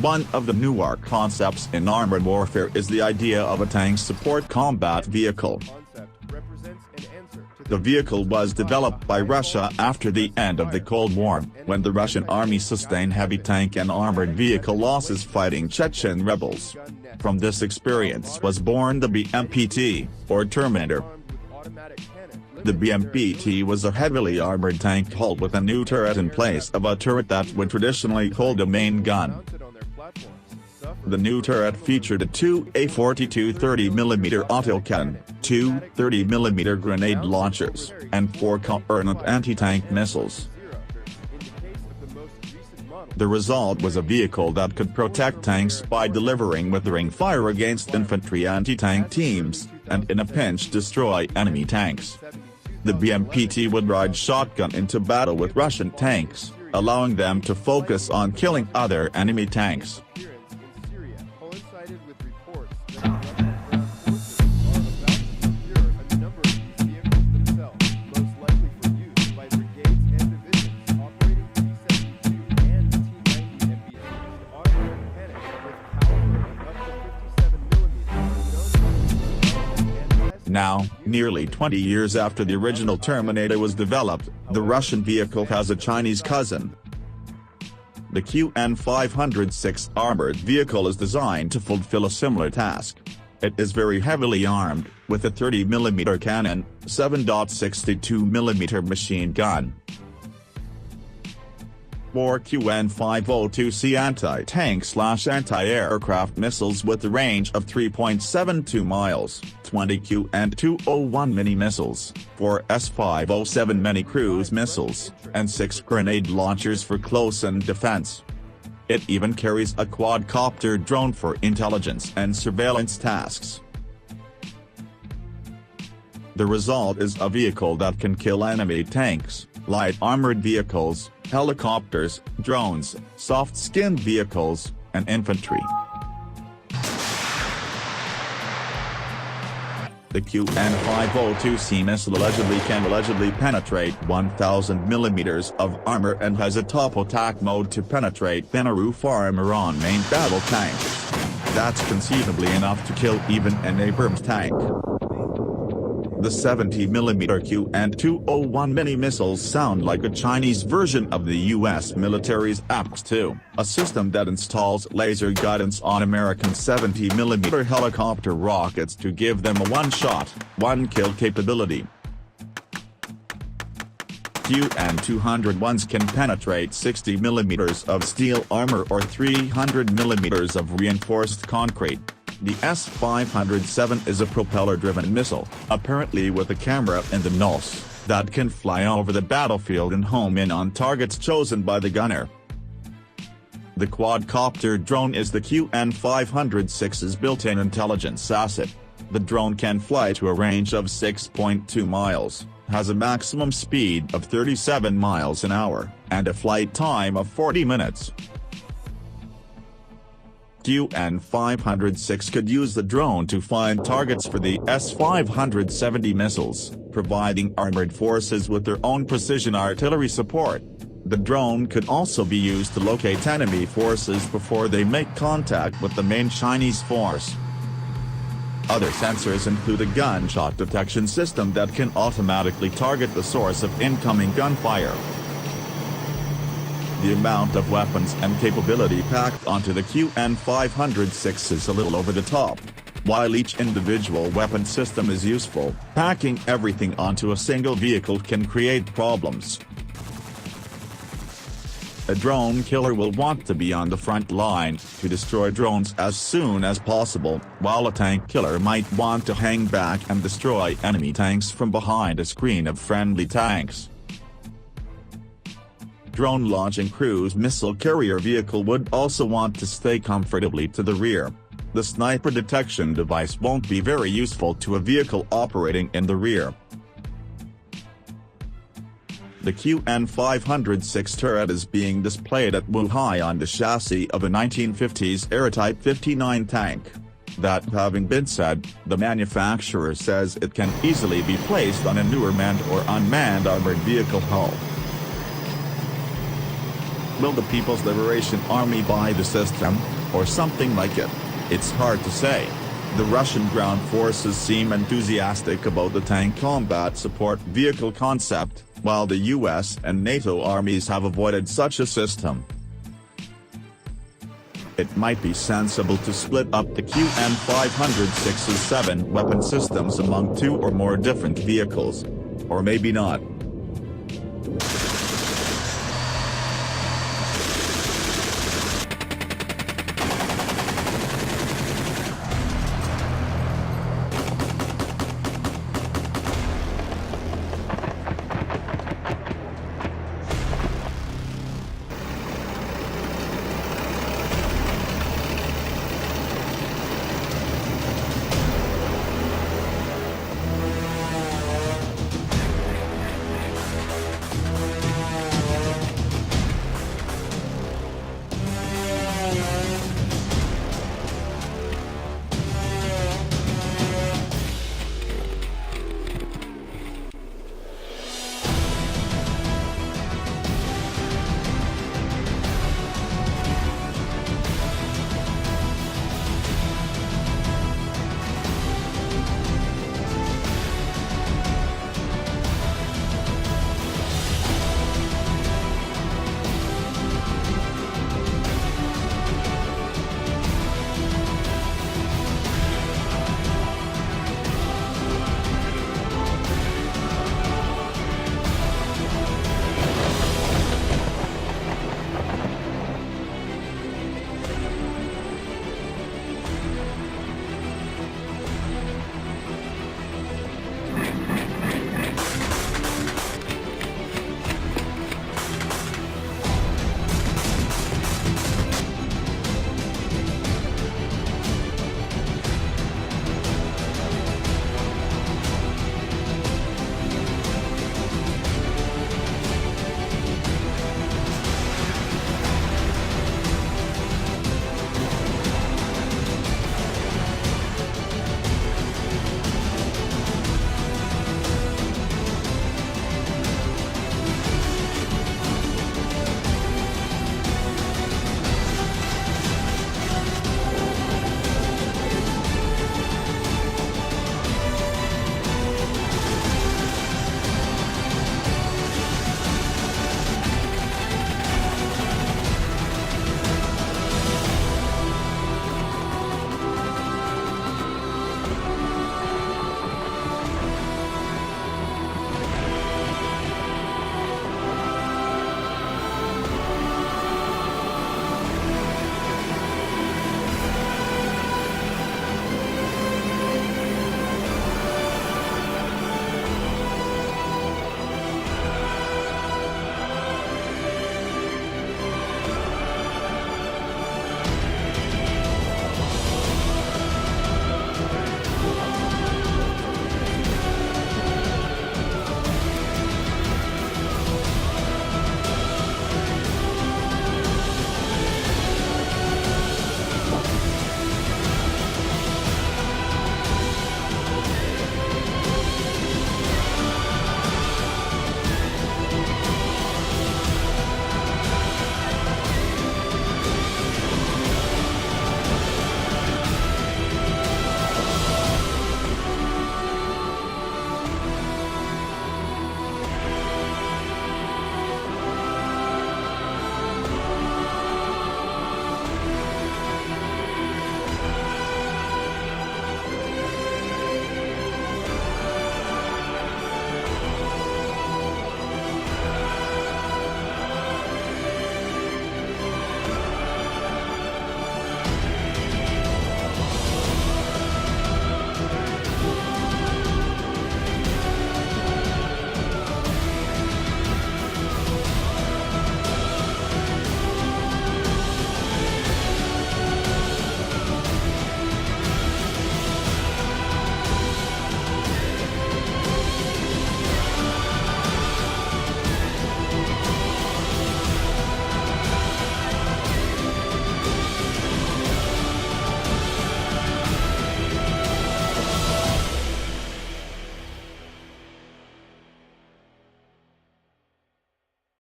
One of the newer concepts in armored warfare is the idea of a tank support combat vehicle. The vehicle was developed by Russia after the end of the Cold War, when the Russian army sustained heavy tank and armored vehicle losses fighting Chechen rebels. From this experience was born the BMPT, or Terminator. The BMPT was a heavily armored tank hull with a new turret in place of a turret that would traditionally hold a main gun. The new turret featured two A42 30mm autocannon, two 30mm grenade launchers, and 4 component anti-tank missiles. The result was a vehicle that could protect tanks by delivering withering fire against infantry anti-tank teams, and in a pinch destroy enemy tanks. The BMPT would ride shotgun into battle with Russian tanks, allowing them to focus on killing other enemy tanks. Now, nearly 20 years after the original Terminator was developed, the Russian vehicle has a Chinese cousin. The QN-506 armored vehicle is designed to fulfill a similar task. It is very heavily armed, with a 30mm cannon, 7.62mm machine gun, 4 QN-502C anti-tank/anti-aircraft missiles with a range of 3.72 miles, 20 QN-201 mini missiles, 4 S-507 mini cruise missiles, and 6 grenade launchers for close-in defense. It even carries a quadcopter drone for intelligence and surveillance tasks. The result is a vehicle that can kill enemy tanks, light armored vehicles, helicopters, drones, soft-skinned vehicles, and infantry. The QN-502C missile can allegedly penetrate 1,000 millimeters of armor and has a top attack mode to penetrate thinner roof armor on main battle tanks. That's conceivably enough to kill even an Abrams tank. The 70mm QN-201 mini missiles sound like a Chinese version of the U.S. military's APX-2, a system that installs laser guidance on American 70mm helicopter rockets to give them a one-shot, one-kill capability. QN-201s can penetrate 60mm of steel armor or 300mm of reinforced concrete. The S-507 is a propeller-driven missile, apparently with a camera in the nose, that can fly over the battlefield and home in on targets chosen by the gunner. The quadcopter drone is the QN-506's built-in intelligence asset. The drone can fly to a range of 6.2 miles, has a maximum speed of 37 miles an hour, and a flight time of 40 minutes. QN-506 could use the drone to find targets for the S-570 missiles, providing armored forces with their own precision artillery support. The drone could also be used to locate enemy forces before they make contact with the main Chinese force. Other sensors include a gunshot detection system that can automatically target the source of incoming gunfire. The amount of weapons and capability packed onto the QN-506 is a little over the top. While each individual weapon system is useful, packing everything onto a single vehicle can create problems. A drone killer will want to be on the front line to destroy drones as soon as possible, while a tank killer might want to hang back and destroy enemy tanks from behind a screen of friendly tanks. Drone launching cruise missile carrier vehicle would also want to stay comfortably to the rear. The sniper detection device won't be very useful to a vehicle operating in the rear. The QN-506 turret is being displayed at Wuhai on the chassis of a 1950s Air-Type 59 tank. That having been said, the manufacturer says it can easily be placed on a newer manned or unmanned armored vehicle hull. Will the People's Liberation Army buy the system? or something like it. It's hard to say. The Russian ground forces seem enthusiastic about the tank combat support vehicle concept, while the US and NATO armies have avoided such a system. It might be sensible to split up the QM506's 7 weapon systems among 2 or more different vehicles. Or maybe not.